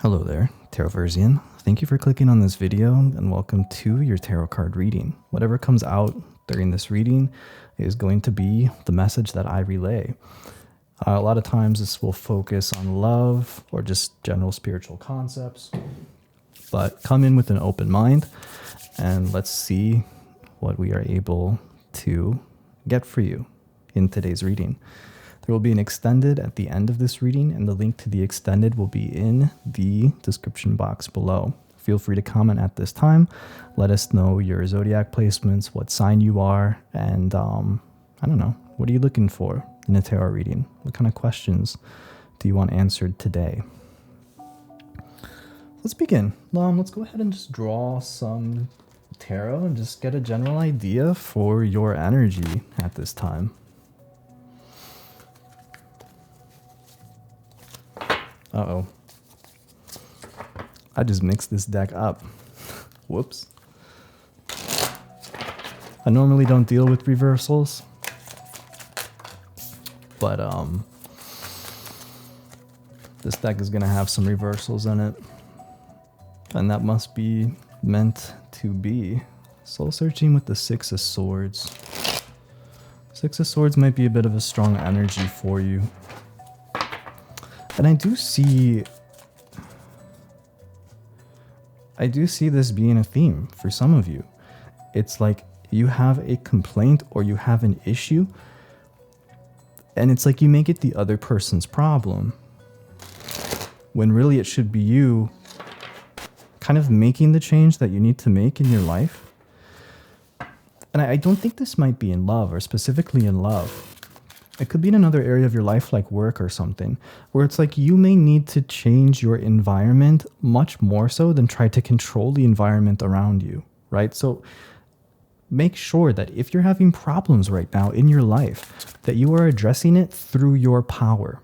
Hello there, Taroversian. Thank you for clicking on this video and welcome to your tarot card reading. Whatever comes out during this reading is going to be the message that I relay. A lot of times this will focus on love or just general spiritual concepts, but come in with an open mind and let's see what we are able to get for you in today's reading. There will be an extended at the end of this reading, and the link to the extended will be in the description box below. Feel free to comment at this time. Let us know your zodiac placements, what sign you are, and I don't know, what are you looking for in a tarot reading? What kind of questions do you want answered today? Let's begin. Let's go ahead and just draw some tarot and just get a general idea for your energy at this time. Uh-oh. I just mixed this deck up. Whoops. I normally don't deal with reversals, but this deck is going to have some reversals in it, and that must be meant to be. Soul searching with the Six of Swords. Six of Swords might be a bit of a strong energy for you. And I do see this being a theme for some of you. It's like you have a complaint or you have an issue, and it's like you make it the other person's problem, when really it should be you kind of making the change that you need to make in your life. And I don't think this might be in love, or specifically in love. It could be in another area of your life, like work or something, where it's like you may need to change your environment much more so than try to control the environment around you, right? So make sure that if you're having problems right now in your life, that you are addressing it through your power,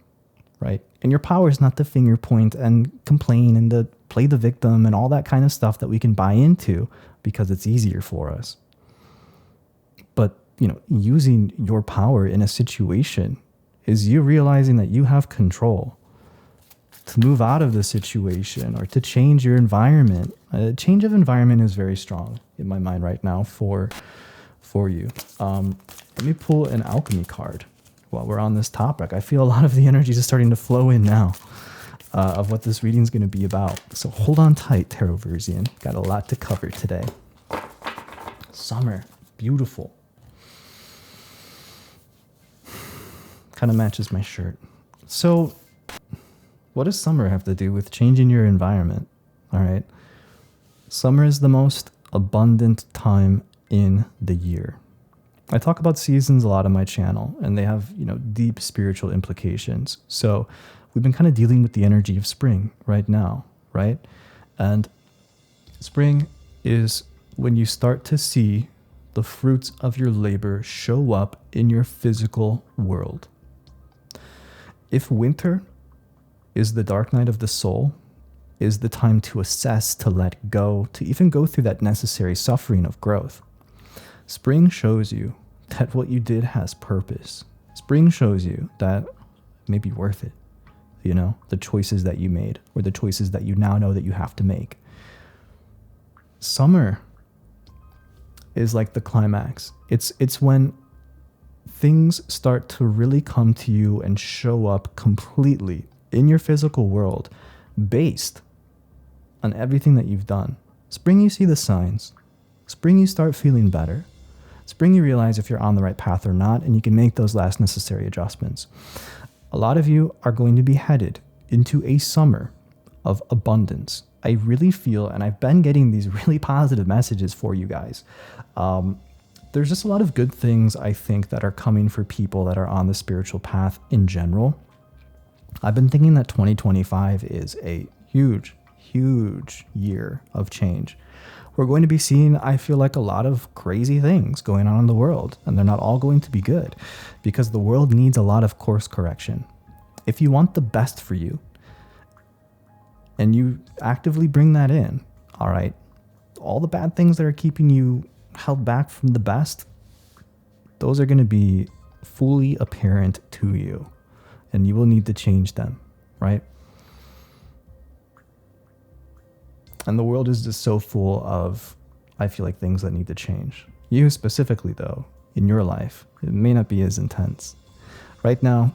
right? And your power is not to finger point and complain and to play the victim and all that kind of stuff that we can buy into because it's easier for us. But using your power in a situation is you realizing that you have control to move out of the situation or to change your environment. A change of environment is very strong in my mind right now for you. Let me pull an alchemy card while we're on this topic. I feel a lot of the energy is starting to flow in now of what this reading is going to be about. So hold on tight, Taroversian. Got a lot to cover today. Summer, beautiful. Kind of matches my shirt. So what does summer have to do with changing your environment? All right. Summer is the most abundant time in the year. I talk about seasons a lot on my channel, and they have, deep spiritual implications. So we've been kind of dealing with the energy of spring right now, right? And spring is when you start to see the fruits of your labor show up in your physical world. If winter is the dark night of the soul, is the time to assess, to let go, to even go through that necessary suffering of growth. Spring shows you that what you did has purpose. Spring shows you that it may be worth it, the choices that you made or the choices that you now know that you have to make. Summer is like the climax. It's when things start to really come to you and show up completely in your physical world based on everything that you've done. Spring, you see the signs. Spring, you start feeling better. Spring, you realize if you're on the right path or not, and you can make those last necessary adjustments. A lot of you are going to be headed into a summer of abundance. I really feel, and I've been getting these really positive messages for you guys. There's just a lot of good things, I think, that are coming for people that are on the spiritual path in general. I've been thinking that 2025 is a huge, huge year of change. We're going to be seeing, I feel like, a lot of crazy things going on in the world, and they're not all going to be good because the world needs a lot of course correction. If you want the best for you and you actively bring that in, all right, all the bad things that are keeping you held back from the best, those are going to be fully apparent to you, and you will need to change them, right? And the world is just so full of, I feel like, things that need to change. You specifically, though, in your life, it may not be as intense. Right now,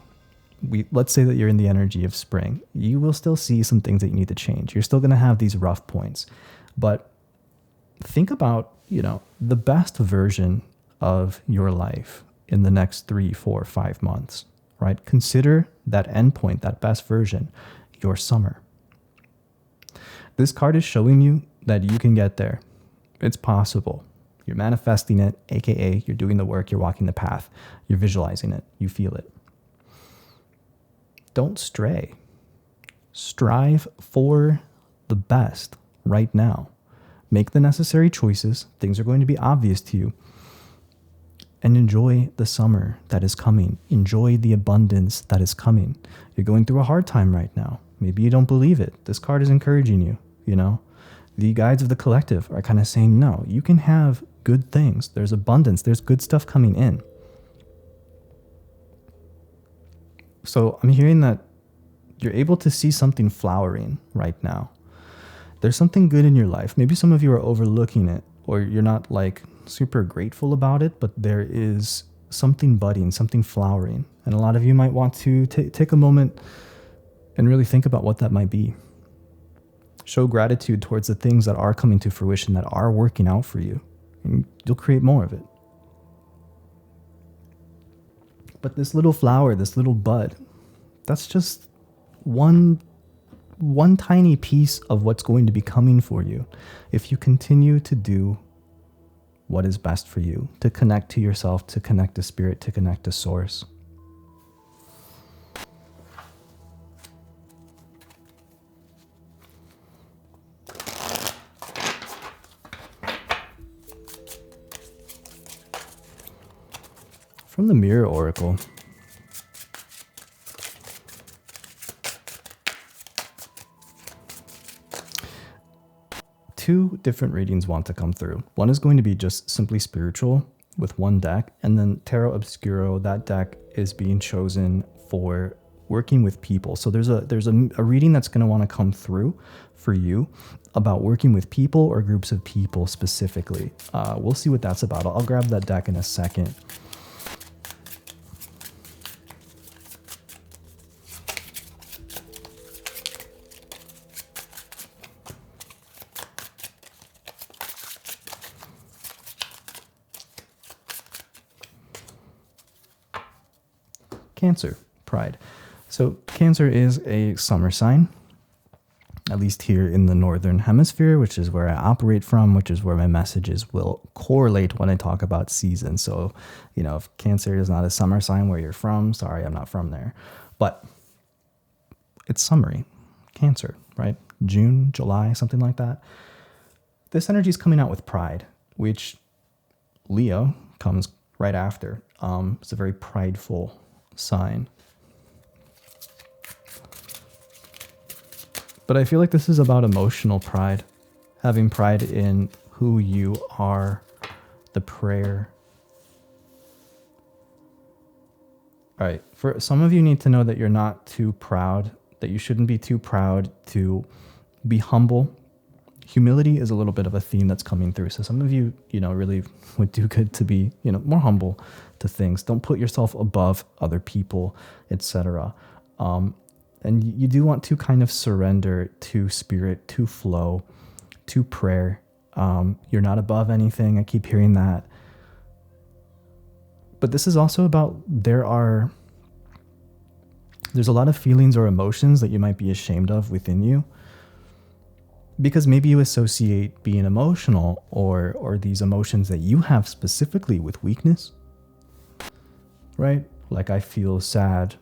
let's say that you're in the energy of spring. You will still see some things that you need to change. You're still going to have these rough points. But think about, the best version of your life in the next 3, 4, 5 months, right? Consider that endpoint, that best version, your summer. This card is showing you that you can get there. It's possible. You're manifesting it, aka you're doing the work, you're walking the path, you're visualizing it, you feel it. Don't stray. Strive for the best right now. Make the necessary choices. Things are going to be obvious to you. And enjoy the summer that is coming. Enjoy the abundance that is coming. You're going through a hard time right now. Maybe you don't believe it. This card is encouraging you, The guides of the collective are kind of saying, no, you can have good things. There's abundance. There's good stuff coming in. So I'm hearing that you're able to see something flowering right now. There's something good in your life. Maybe some of you are overlooking it, or you're not super grateful about it, but there is something budding, something flowering. And a lot of you might want to take a moment and really think about what that might be. Show gratitude towards the things that are coming to fruition, that are working out for you. And you'll create more of it. But this little flower, this little bud, that's just one tiny piece of what's going to be coming for you if you continue to do what is best for you, to connect to yourself, to connect to spirit, to connect to source. From the Mirror Oracle, two different readings want to come through. One is going to be just simply spiritual with one deck, and then Tarot Obscuro, that deck is being chosen for working with people. So there's a reading that's going to want to come through for you about working with people or groups of people specifically. We'll see what that's about. I'll grab that deck in a second. Cancer, Pride. So Cancer is a summer sign, at least here in the Northern Hemisphere, which is where I operate from, which is where my messages will correlate when I talk about seasons. So, if Cancer is not a summer sign where you're from, sorry, I'm not from there. But it's summery, Cancer, right? June, July, something like that. This energy is coming out with Pride, which Leo comes right after. It's a very prideful sign. But I feel like this is about emotional pride, having pride in who you are, the prayer. All right, for some of you need to know that you're not too proud, that you shouldn't be too proud to be humble. Humility is a little bit of a theme that's coming through. So some of you, really would do good to be, more humble to things. Don't put yourself above other people, etc. And you do want to kind of surrender to spirit, to flow, to prayer. You're not above anything. I keep hearing that. But this is also about there's a lot of feelings or emotions that you might be ashamed of within you. Because maybe you associate being emotional or these emotions that you have specifically with weakness, right? Like I feel sad,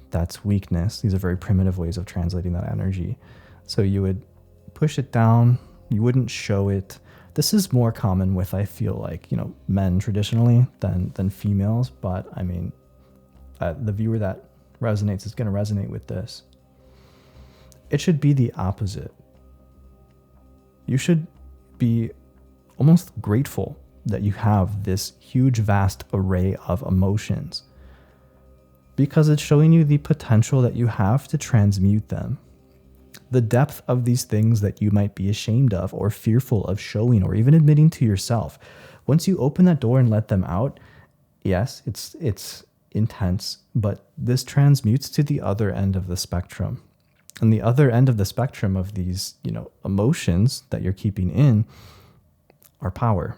that's weakness. These are very primitive ways of translating that energy. So you would push it down, you wouldn't show it. This is more common with, I feel like, men traditionally than females, but I mean, the viewer that resonates is going to resonate with this. It should be the opposite. You should be almost grateful that you have this huge, vast array of emotions, because it's showing you the potential that you have to transmute them. The depth of these things that you might be ashamed of or fearful of showing or even admitting to yourself. Once you open that door and let them out, yes, it's intense, but this transmutes to the other end of the spectrum. And the other end of the spectrum of these, emotions that you're keeping in are power,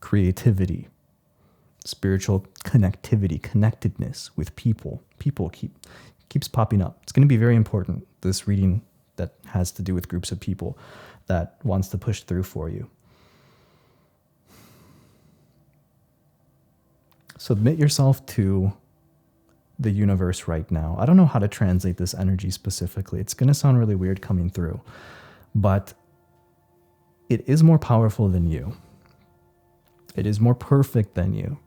creativity, spiritual connectivity, connectedness with people. People keeps popping up. It's going to be very important, this reading that has to do with groups of people that wants to push through for you. Submit yourself to the universe right now. I don't know how to translate this energy specifically. It's going to sound really weird coming through, but it is more powerful than you. It is more perfect than you.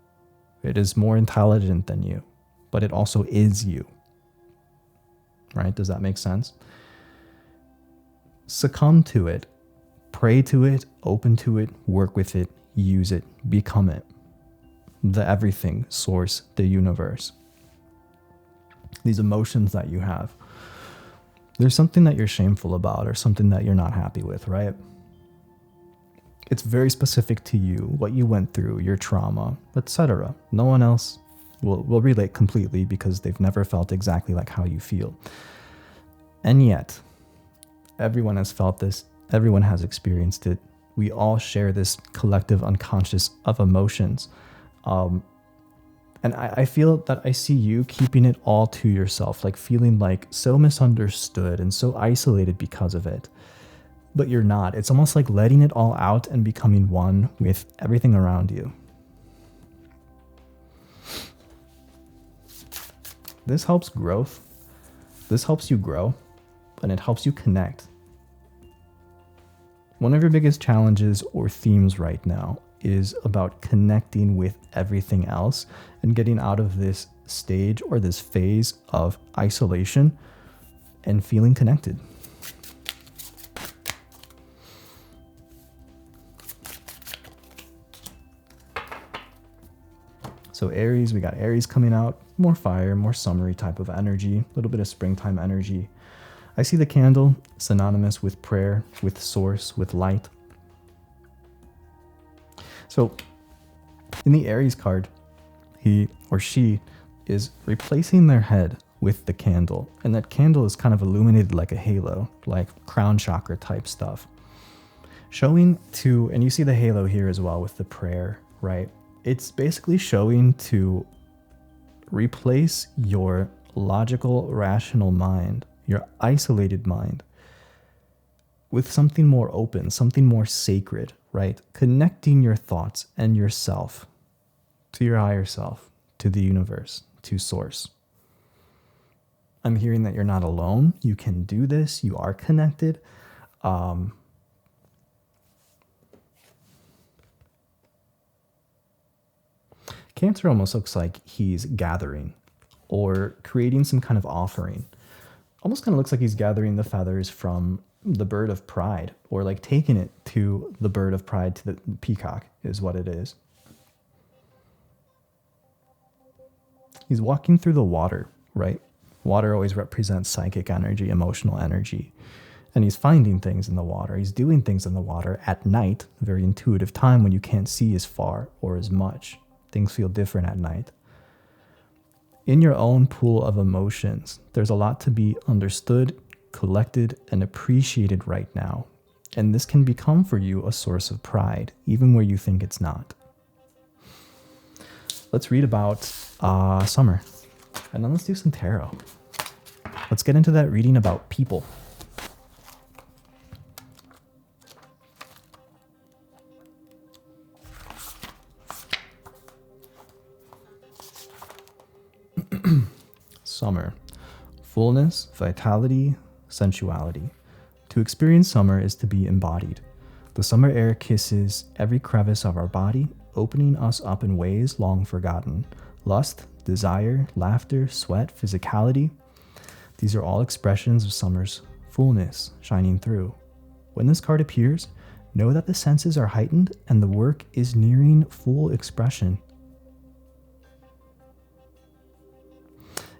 It is more intelligent than you, but it also is you. Right? Does that make sense? Succumb to it, pray to it, open to it, work with it, use it, become it. The everything, source, the universe. These emotions that you have. There's something that you're shameful about or something that you're not happy with, right? It's very specific to you, what you went through, your trauma, etc. No one else will relate completely because they've never felt exactly like how you feel. And yet, everyone has felt this. Everyone has experienced it. We all share this collective unconscious of emotions. And I feel that I see you keeping it all to yourself, like feeling like so misunderstood and so isolated because of it. But you're not. It's almost like letting it all out and becoming one with everything around you. This helps growth. This helps you grow, and it helps you connect. One of your biggest challenges or themes right now is about connecting with everything else and getting out of this stage or this phase of isolation and feeling connected. So Aries, we got Aries coming out, more fire, more summery type of energy, a little bit of springtime energy. I see the candle synonymous with prayer, with source, with light. So in the Aries card, he or she is replacing their head with the candle. And that candle is kind of illuminated like a halo, like crown chakra type stuff. Showing to, and you see the halo here as well with the prayer, right? It's basically showing to replace your logical, rational mind, your isolated mind, with something more open, something more sacred, right? Connecting your thoughts and yourself to your higher self, to the universe, to source. I'm hearing that you're not alone. You can do this. You are connected. Cancer almost looks like he's gathering or creating some kind of offering. Almost kind of looks like he's gathering the feathers from the bird of pride, or like taking it to the bird of pride, to the peacock is what it is. He's walking through the water, right? Water always represents psychic energy, emotional energy. And he's finding things in the water. He's doing things in the water at night, a very intuitive time when you can't see as far or as much. Things feel different at night. In your own pool of emotions, there's a lot to be understood, collected, and appreciated right now. And this can become for you a source of pride, even where you think it's not. Let's read about summer. And then let's do some tarot. Let's get into that reading about people. Summer. Fullness, vitality, sensuality. To experience summer is to be embodied. The summer air kisses every crevice of our body, opening us up in ways long forgotten. Lust, desire, laughter, sweat, physicality. These are all expressions of summer's fullness shining through. When this card appears, know that the senses are heightened and the work is nearing full expression.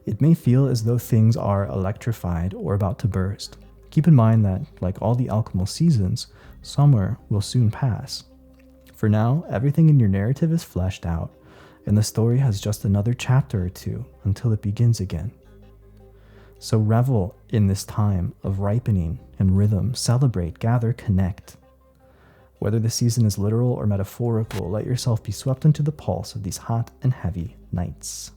It may feel as though things are electrified or about to burst. Keep in mind that, like all the alchemical seasons, summer will soon pass. For now, everything in your narrative is fleshed out, and the story has just another chapter or two until it begins again. So revel in this time of ripening and rhythm. Celebrate, gather, connect. Whether the season is literal or metaphorical, let yourself be swept into the pulse of these hot and heavy nights.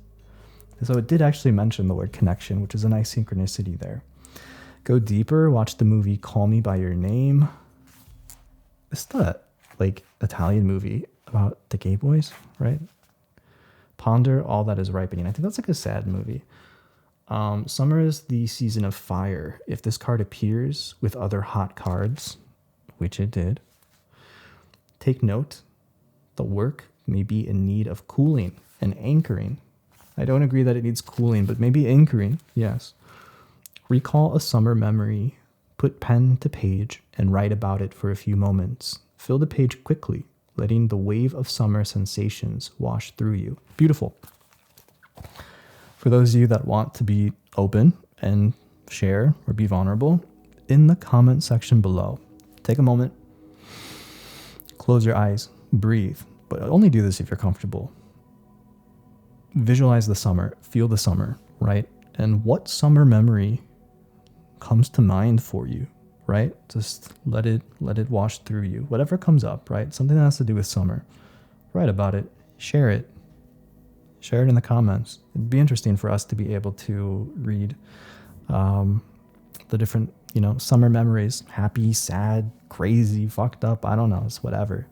So it did actually mention the word connection, which is a nice synchronicity there. Go deeper, watch the movie Call Me By Your Name. It's the Italian movie about the gay boys, right? Ponder all that is ripening. I think that's like a sad movie. Summer is the season of fire. If this card appears with other hot cards, which it did, take note, the work may be in need of cooling and anchoring. I don't agree that it needs cooling, but maybe anchoring, yes. Recall a summer memory, put pen to page, and write about it for a few moments. Fill the page quickly, letting the wave of summer sensations wash through you. Beautiful. For those of you that want to be open and share or be vulnerable, in the comment section below, take a moment, close your eyes, breathe, but only do this if you're comfortable. Visualize the summer, feel the summer, right? And what summer memory comes to mind for you, right? Just let it wash through you. Whatever comes up, right? Something that has to do with summer. Write about it, share it. Share it in the comments. It'd be interesting for us to be able to read the different, summer memories. Happy, sad, crazy, fucked up. I don't know. It's whatever.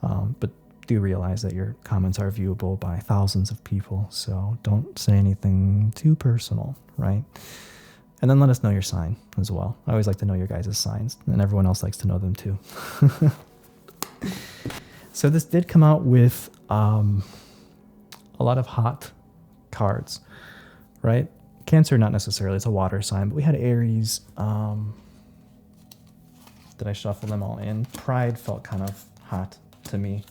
But do realize that your comments are viewable by thousands of people. So don't say anything too personal, right? And then let us know your sign as well. I always like to know your guys' signs, and everyone else likes to know them too. So this did come out with a lot of hot cards, right? Cancer, not necessarily, it's a water sign, but we had Aries. Did I shuffle them all in? Pride felt kind of hot to me.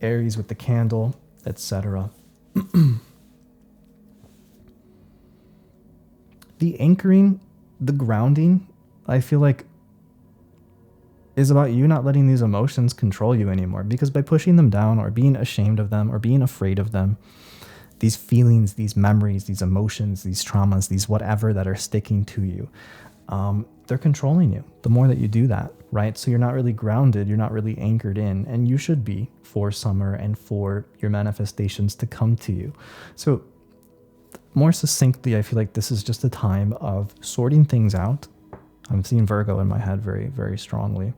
Aries with the candle, etc. The anchoring, the grounding, I feel like is about you not letting these emotions control you anymore, because by pushing them down or being ashamed of them or being afraid of them, these feelings, these memories, these emotions, these traumas, these whatever that are sticking to you, they're controlling you the more that you do that, right? So you're not really grounded, you're not really anchored in, and you should be for summer and for your manifestations to come to you. So more succinctly, I feel like this is just a time of sorting things out. I'm seeing Virgo in my head very, very strongly.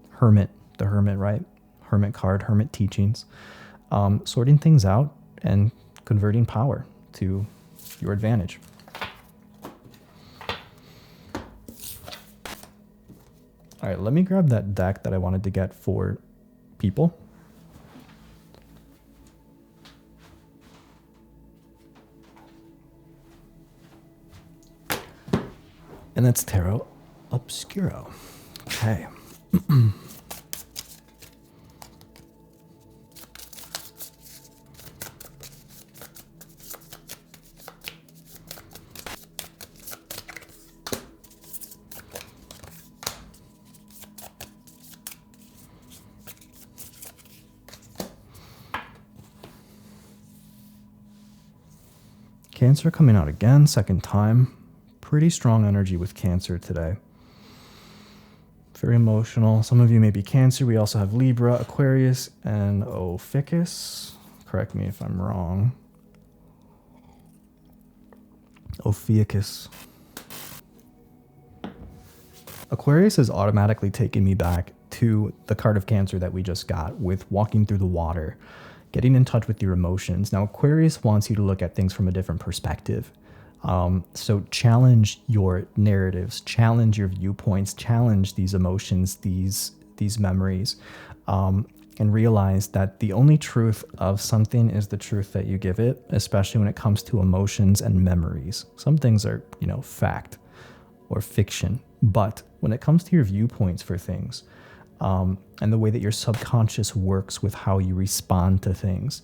Hermit, the hermit, right? Hermit card, hermit teachings. Sorting things out and converting power to your advantage. All right, let me grab that deck that I wanted to get for people. And that's Tarot Obscuro. Okay. Cancer coming out again, second time. Pretty strong energy with Cancer today. Very emotional. Some of you may be Cancer. We also have Libra, Aquarius, and Ophiuchus. Correct me if I'm wrong. Ophiuchus. Aquarius has automatically taken me back to the card of Cancer that we just got with walking through the water, getting in touch with your emotions. Now, Aquarius wants you to look at things from a different perspective. So challenge your narratives, challenge your viewpoints, challenge these emotions, these memories, and realize that the only truth of something is the truth that you give it, especially when it comes to emotions and memories. Some things are, fact or fiction, but when it comes to your viewpoints for things, and the way that your subconscious works with how you respond to things,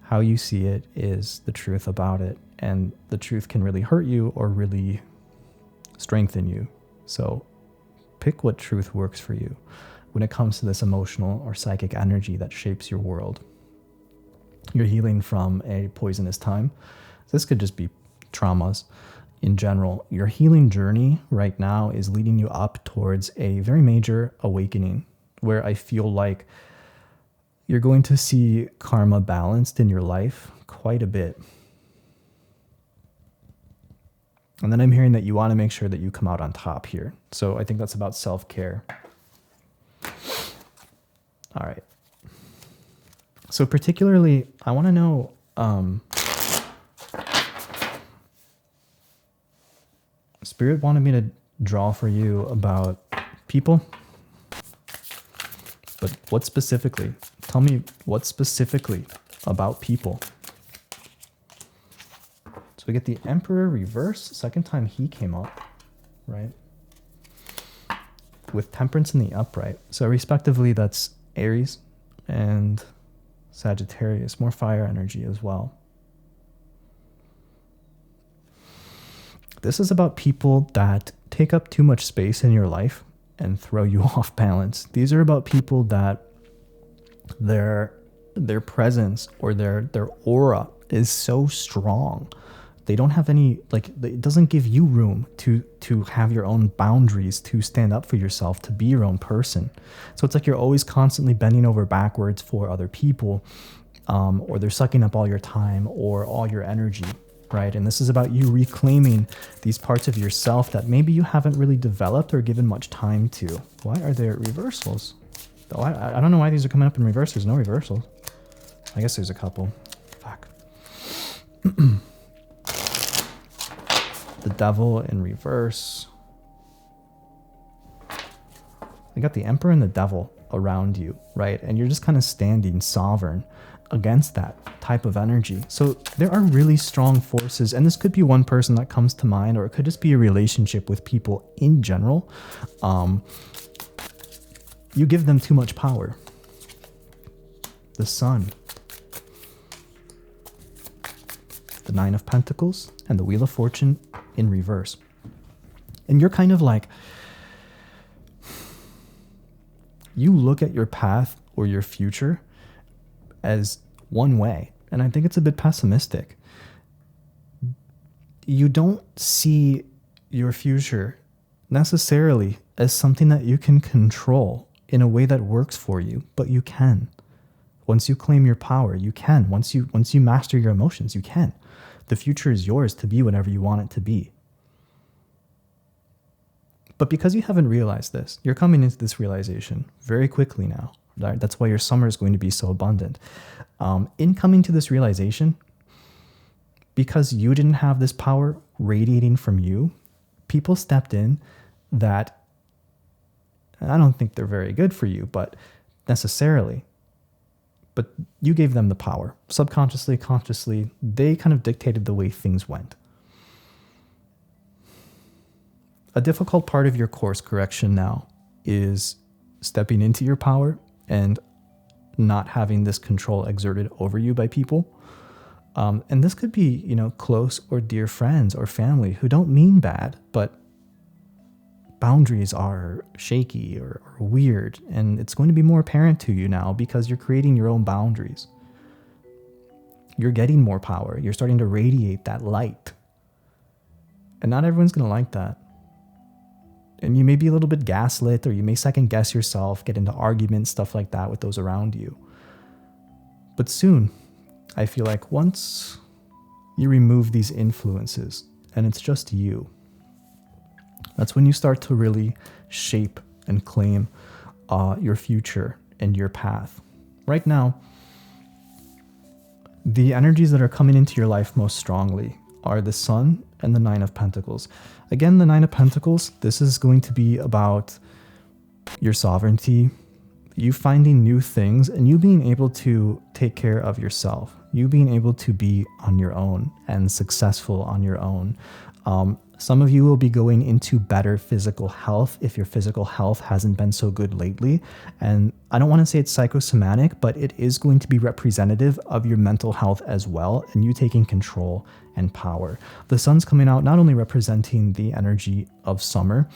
how you see it is the truth about it. and the truth can really hurt you or really strengthen you. So pick what truth works for you when it comes to this emotional or psychic energy that shapes your world. You're healing from a poisonous time. This could just be traumas in general. Your healing journey right now is leading you up towards a very major awakening, where I feel like you're going to see karma balanced in your life quite a bit. And then I'm hearing that you want to make sure that you come out on top here. So I think that's about self-care. All right. So particularly, I want to know, Spirit wanted me to draw for you about people. But what specifically? Tell me what specifically about people. So we get the Emperor reverse, second time he came up, right? With Temperance in the upright. So respectively, that's Aries and Sagittarius, more fire energy as well. This is about people that take up too much space in your life and throw you off balance. These are about people that their presence or their aura is so strong. They don't have any, like, it doesn't give you room to have your own boundaries, to stand up for yourself, to be your own person. So it's like you're always constantly bending over backwards for other people, or they're sucking up all your time or all your energy, right? And this is about you reclaiming these parts of yourself that maybe you haven't really developed or given much time to. Why are there reversals? Oh, I don't know why these are coming up in reverse. There's no reversals. I guess there's a couple. Fuck. The Devil in reverse. You got the Emperor and the Devil around you, right? And you're just kind of standing sovereign against that type of energy. So there are really strong forces, and this could be one person that comes to mind, or it could just be a relationship with people in general. You give them too much power. The Sun, the Nine of Pentacles, and the Wheel of Fortune in reverse. And you're kind of like, you look at your path or your future as one way. And I think it's a bit pessimistic. You don't see your future necessarily as something that you can control in a way that works for you, but you can. Once you claim your power, you can. Once you master your emotions, you can. The future is yours to be whatever you want it to be. But because you haven't realized this, you're coming into this realization very quickly now. Right? That's why your summer is going to be so abundant. In coming to this realization, because you didn't have this power radiating from you, people stepped in that, I don't think they're very good for you, but necessarily. But you gave them the power. Subconsciously, consciously, they kind of dictated the way things went. A difficult part of your course correction now is stepping into your power and not having this control exerted over you by people. And this could be, close or dear friends or family who don't mean bad, but boundaries are shaky or weird, and it's going to be more apparent to you now because you're creating your own boundaries. You're getting more power. You're starting to radiate that light. And not everyone's going to like that. And you may be a little bit gaslit, or you may second guess yourself, get into arguments, stuff like that with those around you. But soon, I feel like once you remove these influences and it's just you, that's when you start to really shape and claim your future and your path. Right now, the energies that are coming into your life most strongly are the Sun and the Nine of Pentacles. Again, the Nine of Pentacles, this is going to be about your sovereignty, you finding new things, and you being able to take care of yourself, you being able to be on your own and successful on your own. Some of you will be going into better physical health if your physical health hasn't been so good lately. And I don't want to say it's psychosomatic, but it is going to be representative of your mental health as well, and you taking control and power. The sun's coming out not only representing the energy of summer,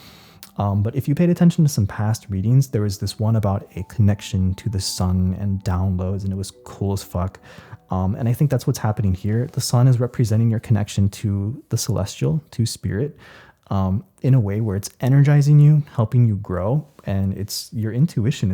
but if you paid attention to some past readings, there was this one about a connection to the sun and downloads, and it was cool as fuck. And I think that's what's happening here. The sun is representing your connection to the celestial, to spirit, in a way where it's energizing you, helping you grow. And it's your intuition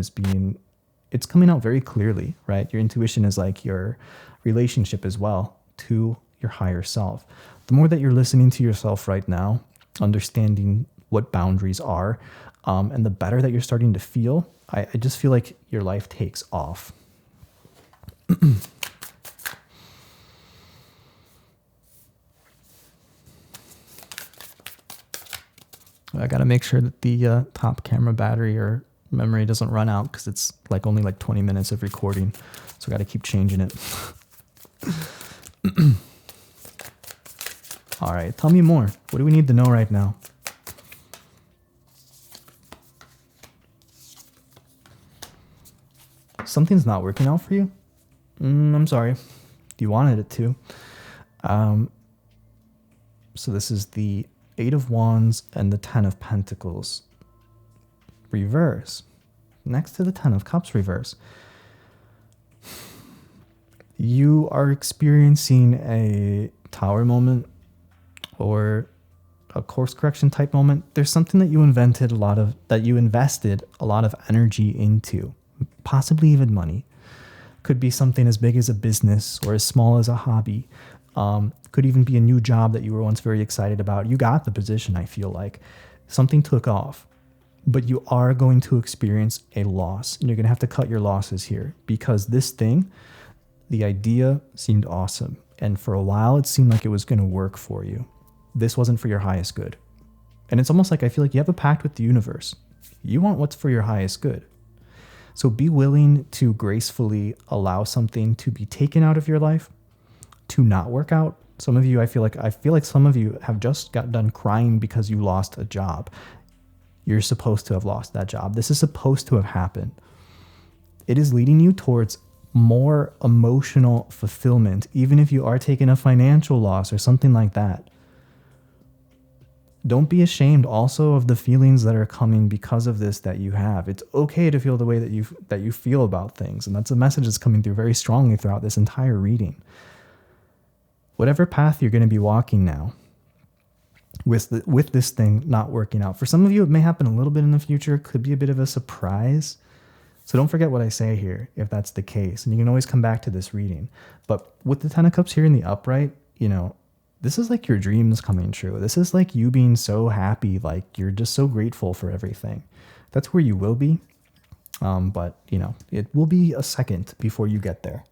it's coming out very clearly, right? Your intuition is like your relationship as well to your higher self. The more that you're listening to yourself right now, understanding what boundaries are, and the better that you're starting to feel, I just feel like your life takes off. I got to make sure that the top camera battery or memory doesn't run out, because it's like only like 20 minutes of recording. So I got to keep changing it. All right, tell me more. What do we need to know right now? Something's not working out for you? I'm sorry. You wanted it to. So this is the 8 of Wands and the 10 of Pentacles reverse, next to the 10 of Cups reverse. You are experiencing a tower moment or a course correction type moment. There's something that you invested a lot of energy into, possibly even money. Could be something as big as a business or as small as a hobby. Could even be a new job that you were once very excited about. You got the position, I feel like. Something took off. But you are going to experience a loss. And you're going to have to cut your losses here. Because this thing, the idea seemed awesome. And for a while, it seemed like it was going to work for you. This wasn't for your highest good. And it's almost like I feel like you have a pact with the universe. You want what's for your highest good. So be willing to gracefully allow something to be taken out of your life, to not work out. Some of you, I feel like some of you have just got done crying because you lost a job. You're supposed to have lost that job. This is supposed to have happened. It is leading you towards more emotional fulfillment, even if you are taking a financial loss or something like that. Don't be ashamed also of the feelings that are coming because of this that you have. It's okay to feel the way that you feel about things. And that's a message that's coming through very strongly throughout this entire reading. Whatever path you're going to be walking now, with this thing not working out. For some of you, it may happen a little bit in the future. It could be a bit of a surprise. So don't forget what I say here, if that's the case. And you can always come back to this reading. But with the 10 of Cups here in the upright, this is like your dreams coming true. This is like you being so happy, like you're just so grateful for everything. That's where you will be. But, it will be a second before you get there.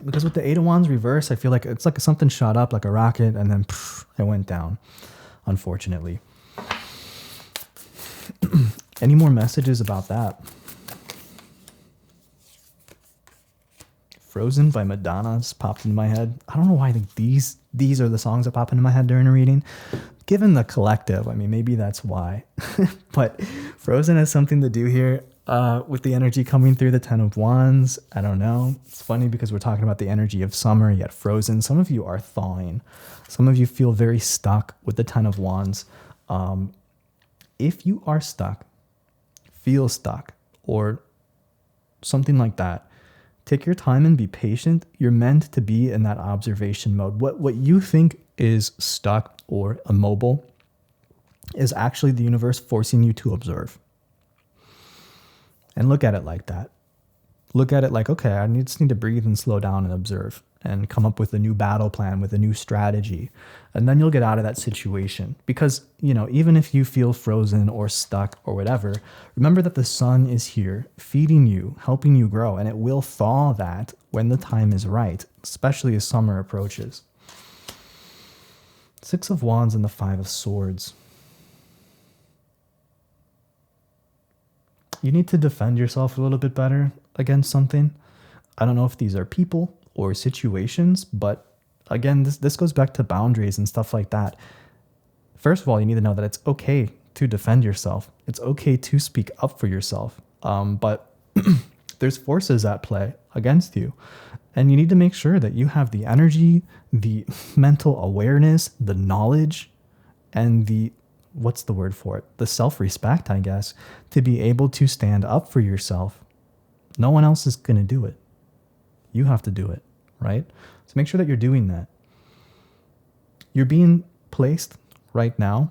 Because with the 8 of Wands reverse, I feel like it's like something shot up like a rocket and then it went down, unfortunately. Any more messages about that? Frozen by Madonna just popped into my head. I don't know why I think these are the songs that pop into my head during a reading. Given the collective, I mean, maybe that's why. But Frozen has something to do here. With the energy coming through the 10 of Wands, I don't know. It's funny because we're talking about the energy of summer, yet frozen. Some of you are thawing. Some of you feel very stuck with the 10 of Wands. If you are stuck, feel stuck, or something like that, take your time and be patient. You're meant to be in that observation mode. What you think is stuck or immobile is actually the universe forcing you to observe. And look at it like that. Look at it like, okay, I just need to breathe and slow down and observe and come up with a new battle plan, with a new strategy. And then you'll get out of that situation. Because, even if you feel frozen or stuck or whatever, remember that the sun is here feeding you, helping you grow, and it will thaw that when the time is right, especially as summer approaches. 6 of Wands and the 5 of Swords. You need to defend yourself a little bit better against something. I don't know if these are people or situations, but again, this goes back to boundaries and stuff like that. First of all, you need to know that it's okay to defend yourself. It's okay to speak up for yourself. But there's forces at play against you. And you need to make sure that you have the energy, the mental awareness, the knowledge, and the, what's the word for it? The self-respect, I guess, to be able to stand up for yourself. No one else is going to do it. You have to do it, right? So make sure that you're doing that. You're being placed right now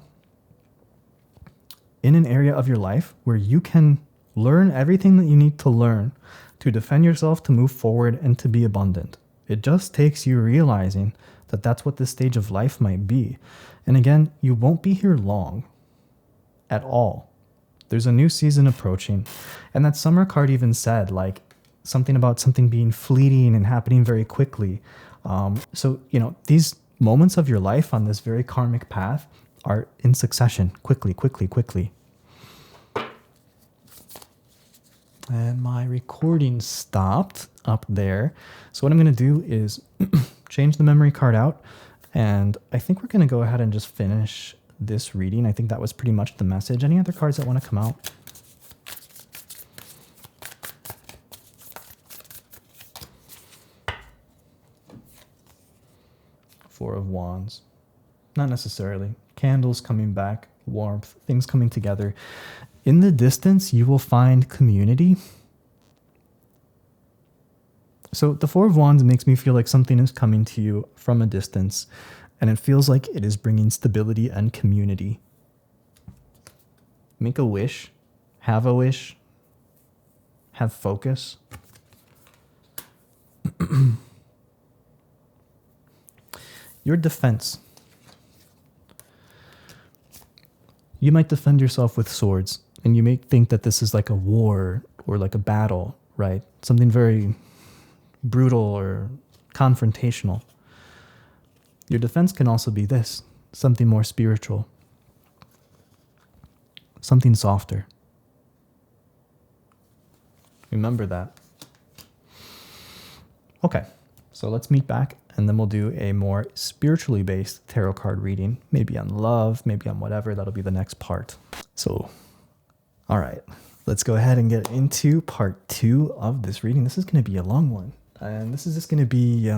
in an area of your life where you can learn everything that you need to learn to defend yourself, to move forward, and to be abundant. It just takes you realizing that that's what this stage of life might be. And again, you won't be here long at all. There's a new season approaching. And that summer card even said like something about something being fleeting and happening very quickly. So, you know, these moments of your life on this very karmic path are in succession, quickly, quickly, quickly. And my recording stopped up there. So what I'm going to do is change the memory card out. And I think we're going to go ahead and just finish this reading. I think that was pretty much the message. Any other cards that want to come out? Four of Wands. Not necessarily. Candles coming back, warmth, things coming together. In the distance, you will find community. So the Four of Wands makes me feel like something is coming to you from a distance, and it feels like it is bringing stability and community. Make a wish, have focus. Your defense. You might defend yourself with swords, and you may think that this is like a war or like a battle, right? Something very brutal or confrontational. Your defense can also be this, something more spiritual, something softer. Remember that. Okay, so let's meet back, and then we'll do a more spiritually based tarot card reading, maybe on love, maybe on whatever. That'll be the next part. So, all right, let's go ahead and get into part 2 of this reading. This is going to be a long one, and this is just going to be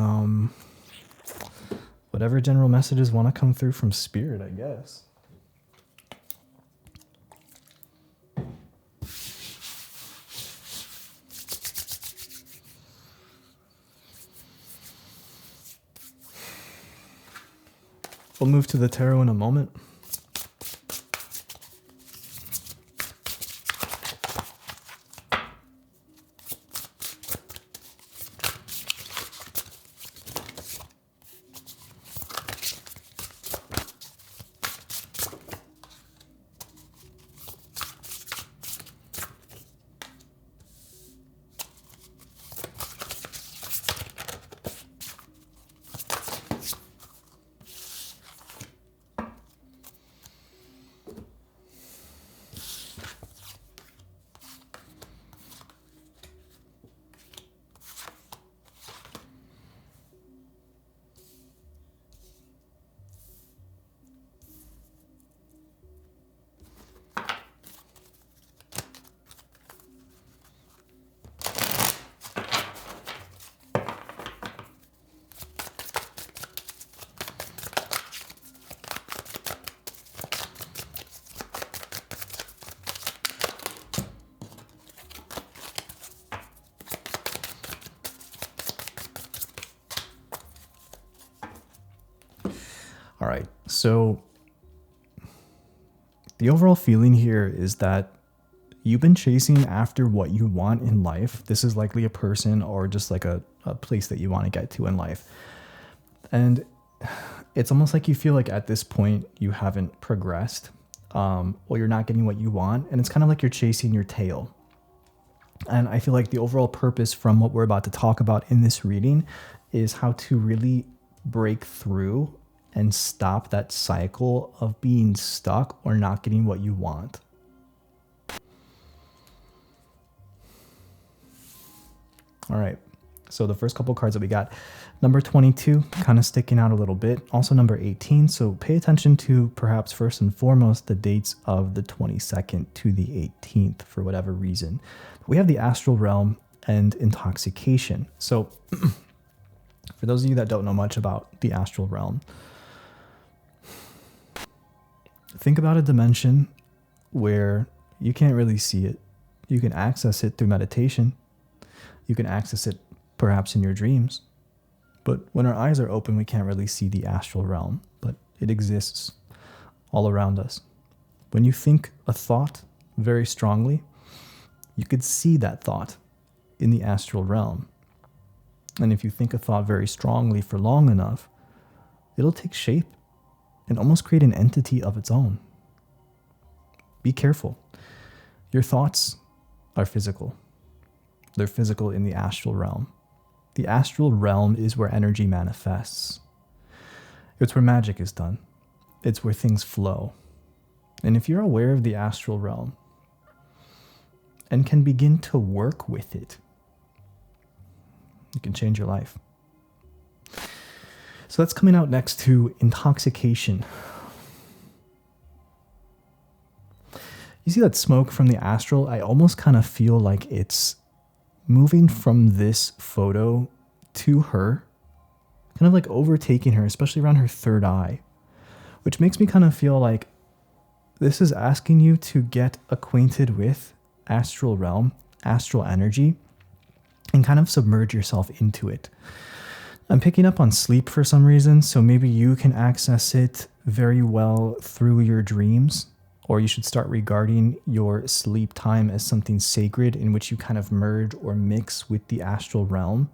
whatever general messages want to come through from spirit, I guess. We'll move to the tarot in a moment. All right, so the overall feeling here is that you've been chasing after what you want in life. This is likely a person or just like a place that you want to get to in life. And it's almost like you feel like at this point you haven't progressed, or you're not getting what you want. And it's kind of like you're chasing your tail. And I feel like the overall purpose from what we're about to talk about in this reading is how to really break through and stop that cycle of being stuck or not getting what you want. All right. So the first couple cards that we got, number 22, kind of sticking out a little bit. Also number 18. So pay attention to perhaps first and foremost the dates of the 22nd to the 18th for whatever reason. We have the astral realm and intoxication. So for those of you that don't know much about the astral realm, think about a dimension where you can't really see it. You can access it through meditation. You can access it perhaps in your dreams. But when our eyes are open, we can't really see the astral realm, but it exists all around us. When you think a thought very strongly, you could see that thought in the astral realm. And if you think a thought very strongly for long enough, it'll take shape and almost create an entity of its own. Be careful. Your thoughts are physical. They're physical in the astral realm. The astral realm is where energy manifests. It's where magic is done. It's where things flow. And if you're aware of the astral realm and can begin to work with it, you can change your life. So that's coming out next to intoxication. You see that smoke from the astral? I almost kind of feel like it's moving from this photo to her, kind of like overtaking her, especially around her third eye, which makes me kind of feel like this is asking you to get acquainted with astral realm, astral energy, and kind of submerge yourself into it. I'm picking up on sleep for some reason, so maybe you can access it very well through your dreams. Or you should start regarding your sleep time as something sacred in which you kind of merge or mix with the astral realm.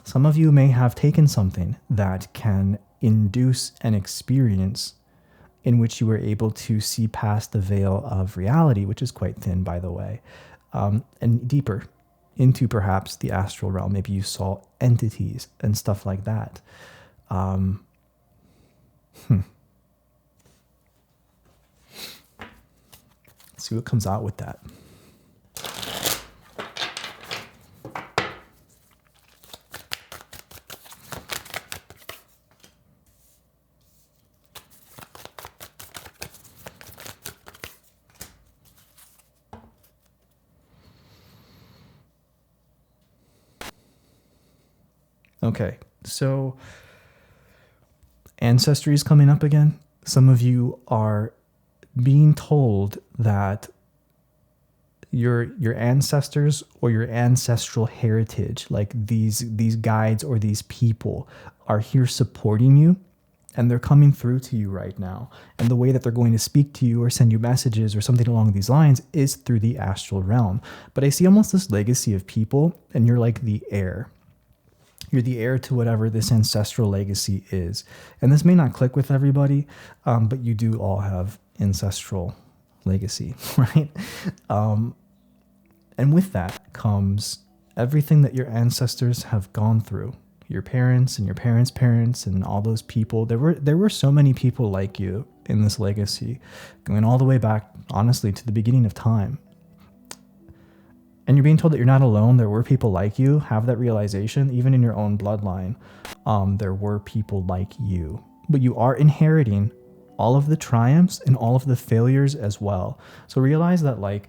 Some of you may have taken something that can induce an experience in which you were able to see past the veil of reality, which is quite thin, by the way, and deeper into perhaps the astral realm. Maybe you saw entities and stuff like that. See what comes out with that. Okay, so Ancestry is coming up again. Some of you are being told that your ancestors or your ancestral heritage, like these guides or these people, are here supporting you, and they're coming through to you right now. And the way that they're going to speak to you or send you messages or something along these lines is through the astral realm. But I see almost this legacy of people, and you're like the heir. You're the heir to whatever this ancestral legacy is. And this may not click with everybody, but you do all have ancestral legacy, right? And with that comes everything that your ancestors have gone through. Your parents and your parents' parents and all those people. There were so many people like you in this legacy, going all the way back, honestly, to the beginning of time. And you're being told that you're not alone. There were people like you. Have that realization. Even in your own bloodline, there were people like you. But you are inheriting all of the triumphs and all of the failures as well. So realize that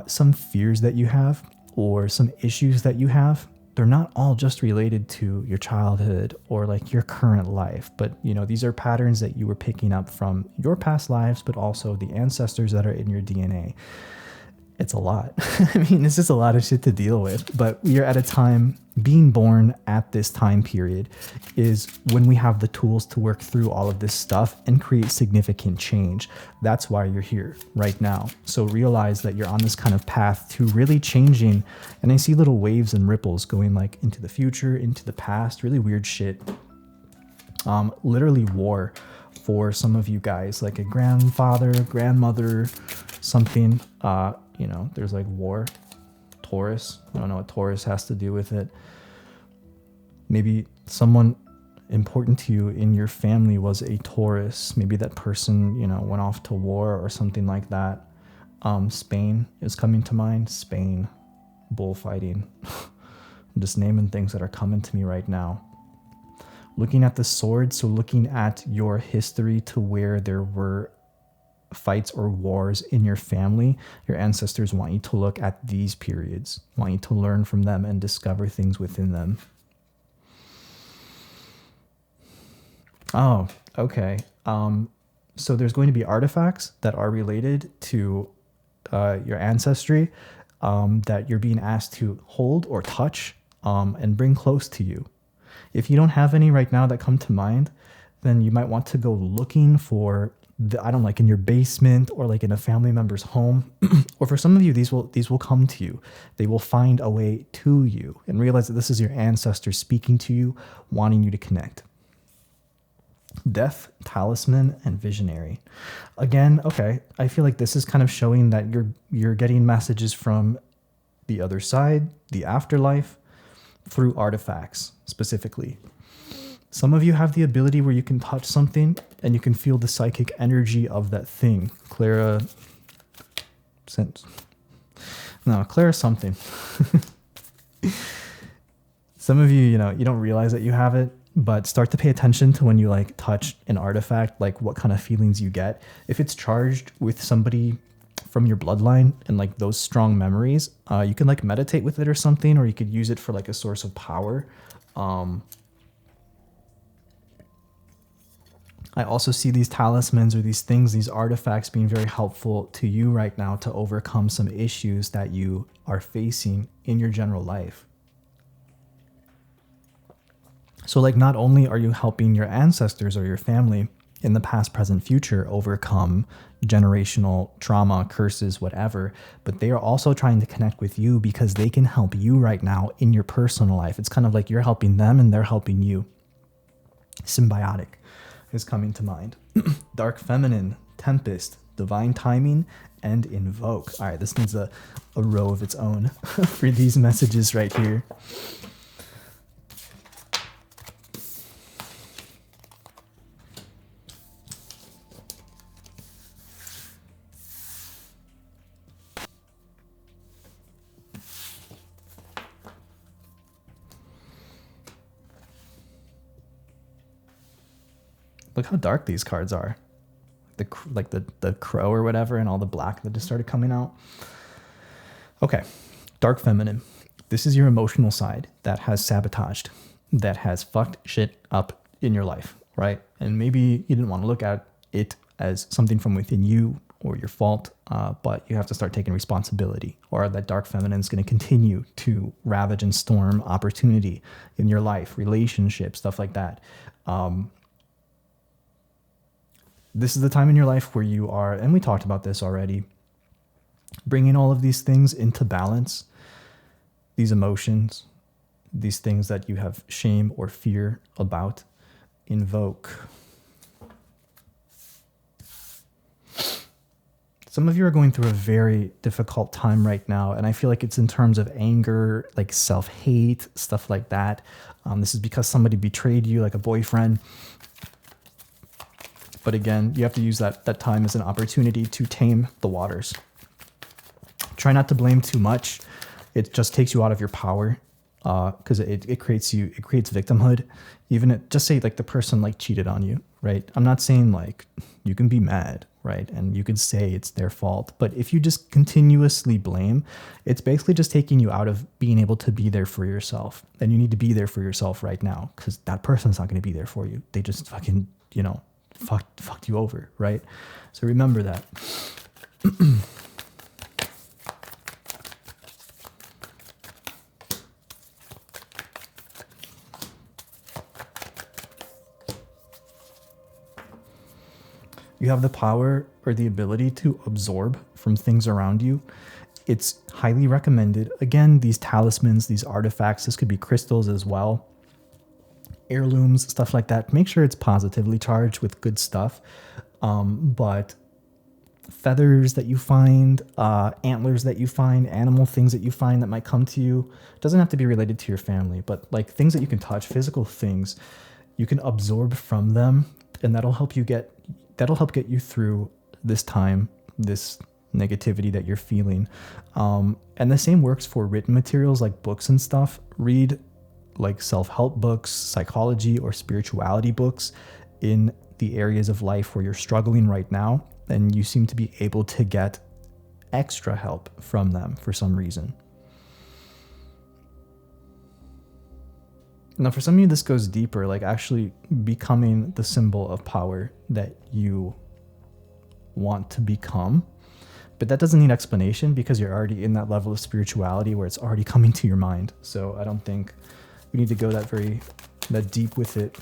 some fears that you have or some issues that you have, they're not all just related to your childhood or like your current life, but these are patterns that you were picking up from your past lives, but also the ancestors that are in your DNA. It's a lot. I mean, it's just a lot of shit to deal with, but you're at a time, being born at this time period is when we have the tools to work through all of this stuff and create significant change. That's why you're here right now. So realize that you're on this kind of path to really changing. And I see little waves and ripples going like into the future, into the past, really weird shit. Literally war for some of you guys, like a grandfather, grandmother, something, there's like war. Taurus. I don't know what Taurus has to do with it. Maybe someone important to you in your family was a Taurus. Maybe that person, went off to war or something like that. Spain is coming to mind. Spain. bullfighting. I'm just naming things that are coming to me right now. Looking at the sword, so looking at your history to where there were fights or wars in your family, your ancestors want you to look at these periods, want you to learn from them and discover things within them. Oh, okay. So there's going to be artifacts that are related to your ancestry that you're being asked to hold or touch and bring close to you. If you don't have any right now that come to mind, then you might want to go looking for I don't like in your basement or like in a family member's home. Or for some of you, these will come to you. They will find a way to you and realize that this is your ancestors speaking to you, wanting you to connect. Death, talisman, and visionary. Again, okay, I feel like this is kind of showing that you're getting messages from the other side, the afterlife, through artifacts specifically. Some of you have the ability where you can touch something and you can feel the psychic energy of that thing. Clara something. Some of you, you don't realize that you have it, but start to pay attention to when you like touch an artifact, like what kind of feelings you get. If it's charged with somebody from your bloodline and like those strong memories, you can like meditate with it or something, or you could use it for like a source of power. I also see these talismans or these things, these artifacts being very helpful to you right now to overcome some issues that you are facing in your general life. So like not only are you helping your ancestors or your family in the past, present, future overcome generational trauma, curses, whatever, but they are also trying to connect with you because they can help you right now in your personal life. It's kind of like you're helping them and they're helping you. Symbiotic is coming to mind. Dark feminine, tempest, divine timing, and invoke. All right, this needs a row of its own for these messages right here. Look how dark these cards are. The crow or whatever and all the black that just started coming out. Okay, dark feminine. This is your emotional side that has sabotaged, that has fucked shit up in your life, right? And maybe you didn't want to look at it as something from within you or your fault, but you have to start taking responsibility, or that dark feminine is going to continue to ravage and storm opportunity in your life, relationships, stuff like that. This is the time in your life where you are, and we talked about this already, bringing all of these things into balance, these emotions, these things that you have shame or fear about. Invoke. Some of you are going through a very difficult time right now, and I feel like it's in terms of anger, like self-hate, stuff like that. This is because somebody betrayed you, like a boyfriend. But again, you have to use that time as an opportunity to tame the waters. Try not to blame too much. It just takes you out of your power, because it creates victimhood. Just say like the person like cheated on you, right? I'm not saying like you can be mad, right? And you could say it's their fault. But if you just continuously blame, it's basically just taking you out of being able to be there for yourself. And you need to be there for yourself right now, because that person's not going to be there for you. They just fucking, fucked you over, right? So remember that. You have the power or the ability to absorb from things around you. It's highly recommended. Again, these talismans, these artifacts, this could be crystals as well. Heirlooms, stuff like that. Make sure it's positively charged with good stuff. But feathers that you find, antlers that you find, animal things that you find that might come to you, doesn't have to be related to your family, but like things that you can touch, physical things, you can absorb from them, and that'll help get you through this time, this negativity that you're feeling. And the same works for written materials like books and stuff. Read like self-help books, psychology or spirituality books in the areas of life where you're struggling right now, and you seem to be able to get extra help from them for some reason. Now, for some of you, this goes deeper, like actually becoming the symbol of power that you want to become. But that doesn't need explanation because you're already in that level of spirituality where it's already coming to your mind. So I don't think we need to go that deep with it.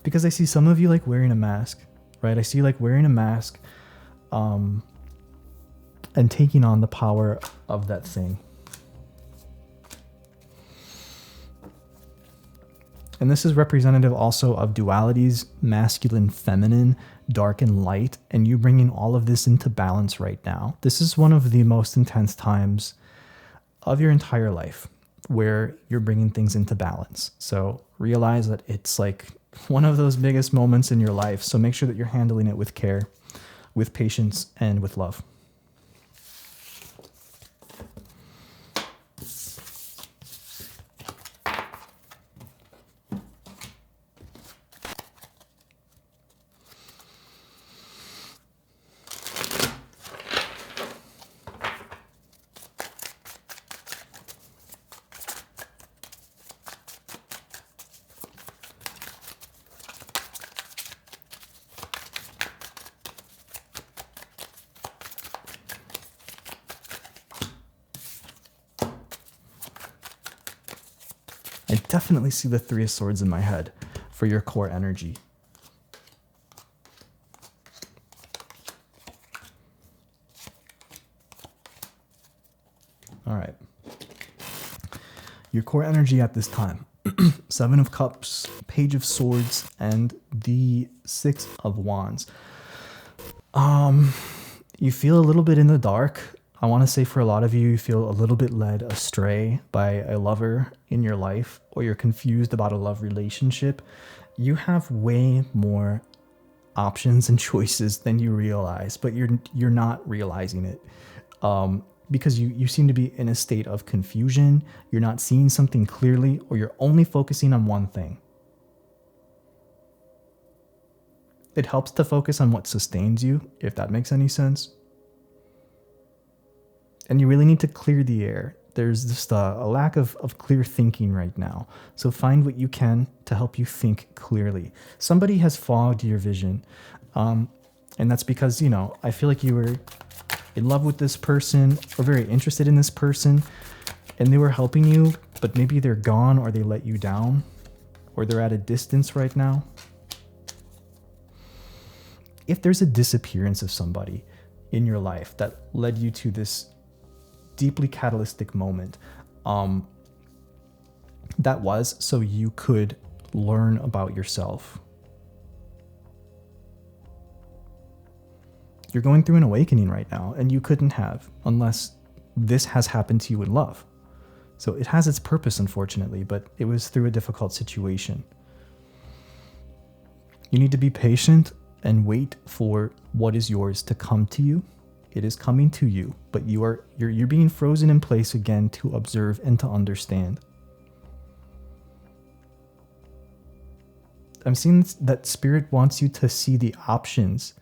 Because I see some of you like wearing a mask, right? I see like wearing a mask and taking on the power of that thing. And this is representative also of dualities, masculine, feminine, dark and light, and you bringing all of this into balance right now. This is one of the most intense times of your entire life where you're bringing things into balance. So realize that it's like one of those biggest moments in your life. So make sure that you're handling it with care, with patience, and with love. I definitely see the Three of Swords in my head for your core energy. All right. Your core energy at this time. Seven of Cups, Page of Swords, and the Six of Wands. You feel a little bit in the dark. I want to say for a lot of you, you feel a little bit led astray by a lover in your life, or you're confused about a love relationship. You have way more options and choices than you realize, but you're not realizing it because you seem to be in a state of confusion. You're not seeing something clearly, or you're only focusing on one thing. It helps to focus on what sustains you, if that makes any sense. And you really need to clear the air. There's just a lack of clear thinking right now. So find what you can to help you think clearly. Somebody has fogged your vision. And that's because, I feel like you were in love with this person or very interested in this person, and they were helping you, but maybe they're gone or they let you down, or they're at a distance right now. If there's a disappearance of somebody in your life that led you to this deeply catalytic moment, that was so you could learn about yourself. You're going through an awakening right now, and you couldn't have unless this has happened to you in love. So it has its purpose, unfortunately, but it was through a difficult situation. You need to be patient and wait for what is yours to come to you. It is coming to you, but you're being frozen in place again to observe and to understand. I'm seeing that Spirit wants you to see the options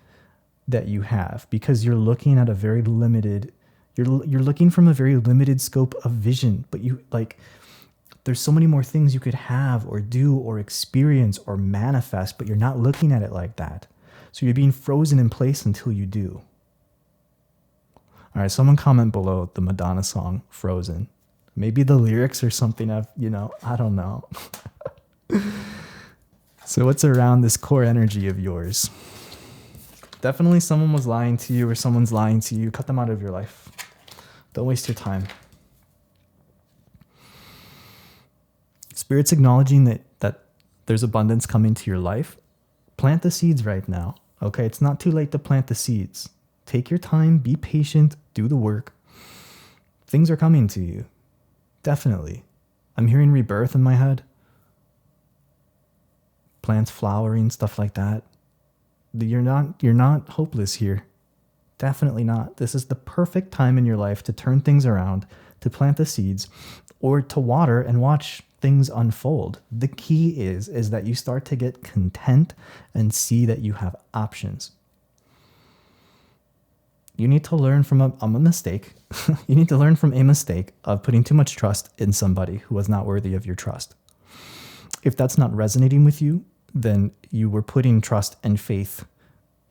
that you have, because you're looking at a very limited, you're looking from a very limited scope of vision, but there's so many more things you could have or do or experience or manifest, but you're not looking at it like that. So you're being frozen in place until you do. All right, someone comment below the Madonna song, Frozen. Maybe the lyrics or something I don't know. So what's around this core energy of yours? Definitely someone was lying to you, or someone's lying to you. Cut them out of your life. Don't waste your time. Spirit's acknowledging that there's abundance coming to your life. Plant the seeds right now. Okay, it's not too late to plant the seeds. Take your time, be patient, do the work. Things are coming to you. Definitely. I'm hearing rebirth in my head. Plants flowering, stuff like that. You're not hopeless here. Definitely not. This is the perfect time in your life to turn things around, to plant the seeds, or to water and watch things unfold. The key is that you start to get content and see that you have options. You need to learn from a mistake. You need to learn from a mistake of putting too much trust in somebody who was not worthy of your trust. If that's not resonating with you, then you were putting trust and faith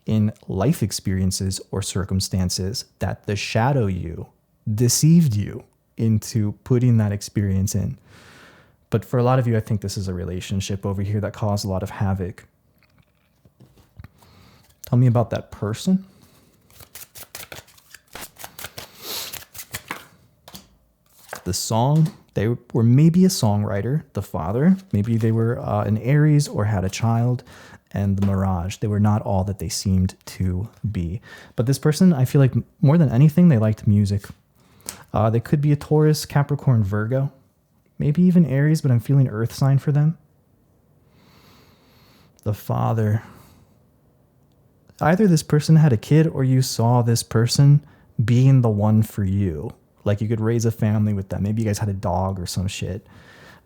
in life experiences or circumstances that the shadow you deceived you into putting that experience in. But for a lot of you, I think this is a relationship over here that caused a lot of havoc. Tell me about that person. The song, they were maybe a songwriter, the father. Maybe they were an Aries or had a child. And the mirage, they were not all that they seemed to be. But this person, I feel like more than anything, they liked music. They could be a Taurus, Capricorn, Virgo. Maybe even Aries, but I'm feeling earth sign for them. The father. Either this person had a kid or you saw this person being the one for you. Like you could raise a family with them. Maybe you guys had a dog or some shit.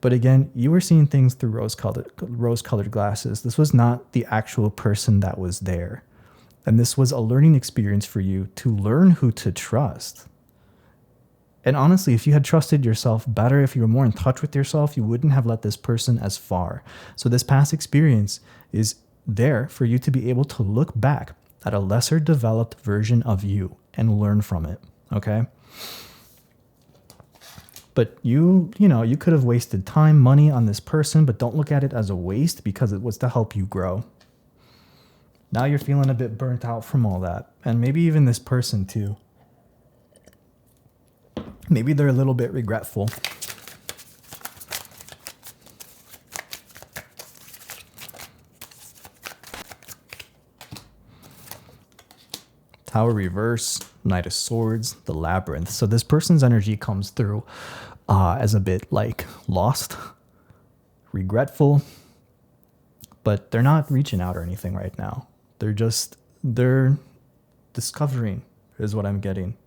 But again, you were seeing things through rose-colored glasses. This was not the actual person that was there. And this was a learning experience for you to learn who to trust. And honestly, if you had trusted yourself better, if you were more in touch with yourself, you wouldn't have let this person as far. So this past experience is there for you to be able to look back at a lesser developed version of you and learn from it, okay? But you could have wasted time, money on this person, but don't look at it as a waste because it was to help you grow. Now you're feeling a bit burnt out from all that. And maybe even this person too. Maybe they're a little bit regretful. Tower reverse, Knight of Swords, the Labyrinth. So this person's energy comes through as a bit like lost, regretful, but they're not reaching out or anything right now. They're discovering is what I'm getting.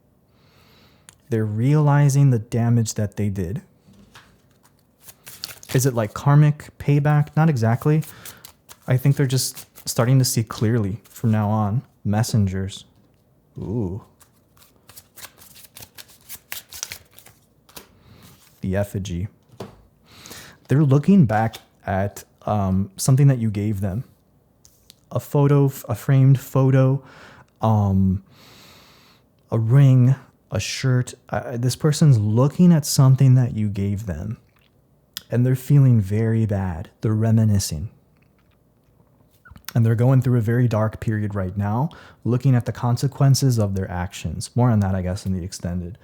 They're realizing the damage that they did. Is it like karmic payback? Not exactly. I think they're just starting to see clearly from now on. Messengers. Ooh. The effigy. They're looking back at something that you gave them. A photo, a framed photo, a ring, a shirt. This person's looking at something that you gave them. And they're feeling very bad. They're reminiscing. And they're going through a very dark period right now, looking at the consequences of their actions. More on that, I guess, in the extended.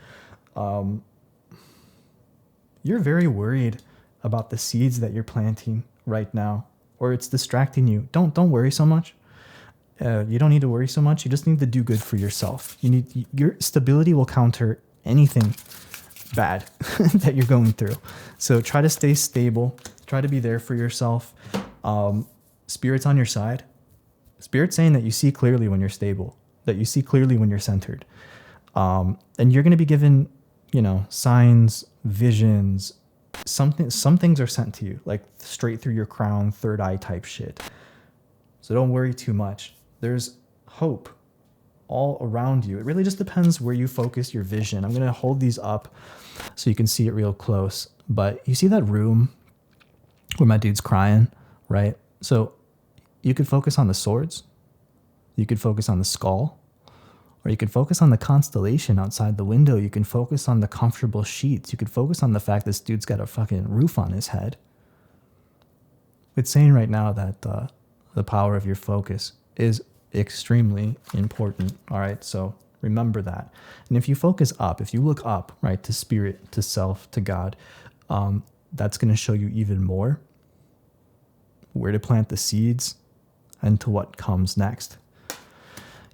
You're very worried about the seeds that you're planting right now, or it's distracting you. Don't worry so much. You don't need to worry so much. You just need to do good for yourself. Your stability will counter anything bad that you're going through. So try to stay stable. Try to be there for yourself. Spirit's on your side. Spirit's saying that you see clearly when you're stable, that you see clearly when you're centered. And you're going to be given, signs, visions, some things are sent to you, like straight through your crown, third eye type shit. So don't worry too much. There's hope all around you. It really just depends where you focus your vision. I'm going to hold these up so you can see it real close. But you see that room where my dude's crying, right? So you could focus on the swords. You could focus on the skull. Or you could focus on the constellation outside the window. You can focus on the comfortable sheets. You could focus on the fact this dude's got a fucking roof on his head. It's saying right now that the power of your focus is extremely important. All right, so remember that. And if you focus up, if you look up, right, to spirit, to self, to God, that's going to show you even more where to plant the seeds and to what comes next.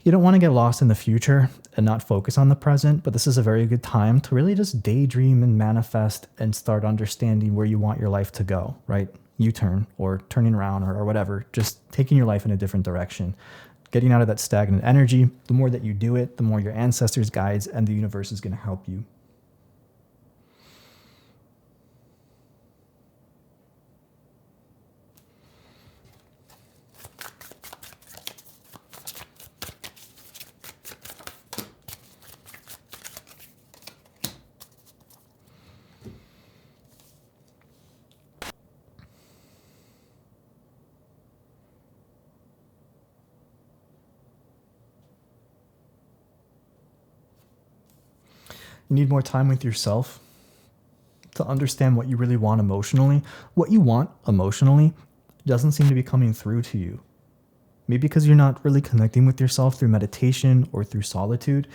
You don't want to get lost in the future and not focus on the present, but this is a very good time to really just daydream and manifest and start understanding where you want your life to go, right? U-turn or turning around or whatever, just taking your life in a different direction. getting out of that stagnant energy. The more that you do it, the more your ancestors, guides, and the universe is going to help you. You need more time with yourself to understand what you really want emotionally. What you want emotionally doesn't seem to be coming through to you. Maybe because you're not really connecting with yourself through meditation or through solitude,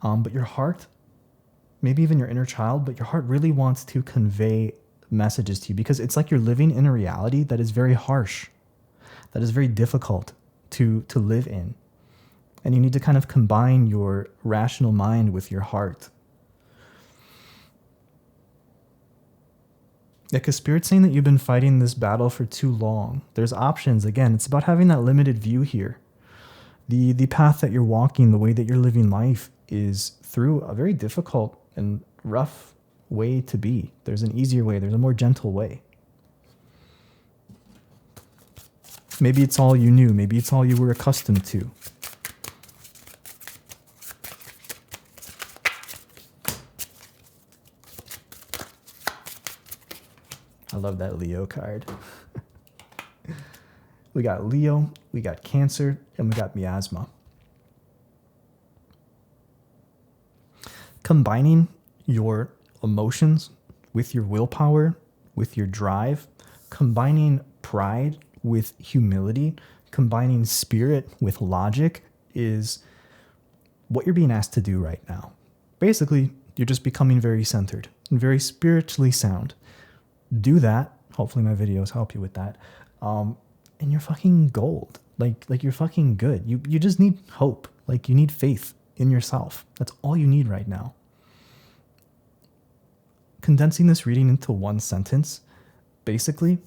but your heart, maybe even your inner child, but your heart really wants to convey messages to you, because it's like you're living in a reality that is very harsh, that is very difficult to live in. And you need to kind of combine your rational mind with your heart. Yeah, because Spirit's saying that you've been fighting this battle for too long. There's options. Again, it's about having that limited view here. The path that you're walking, the way that you're living life is through a very difficult and rough way to be. There's an easier way. There's a more gentle way. Maybe it's all you knew. Maybe it's all you were accustomed to. I love that Leo card. We got Leo, we got Cancer, and we got Miasma. Combining your emotions with your willpower, with your drive, combining pride with humility, combining spirit with logic is what you're being asked to do right now. Basically, you're just becoming very centered and very spiritually sound. Do that. Hopefully my videos help you with that. And you're fucking gold. Like you're fucking good. You just need hope. Like you need faith in yourself. That's all you need right now. Condensing this reading into one sentence, basically,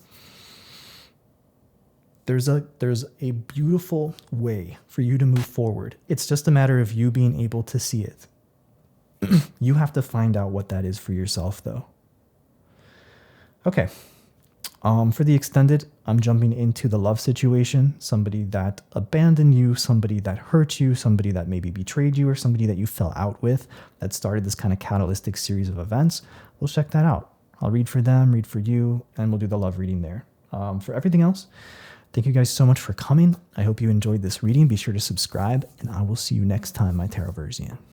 there's a beautiful way for you to move forward. It's just a matter of you being able to see it. You have to find out what that is for yourself, though. Okay. For the extended, I'm jumping into the love situation. Somebody that abandoned you, somebody that hurt you, somebody that maybe betrayed you, or somebody that you fell out with that started this kind of catalytic series of events. We'll check that out. I'll read for them, read for you, and we'll do the love reading there. For everything else, thank you guys so much for coming. I hope you enjoyed this reading. Be sure to subscribe, and I will see you next time, my Taroversian.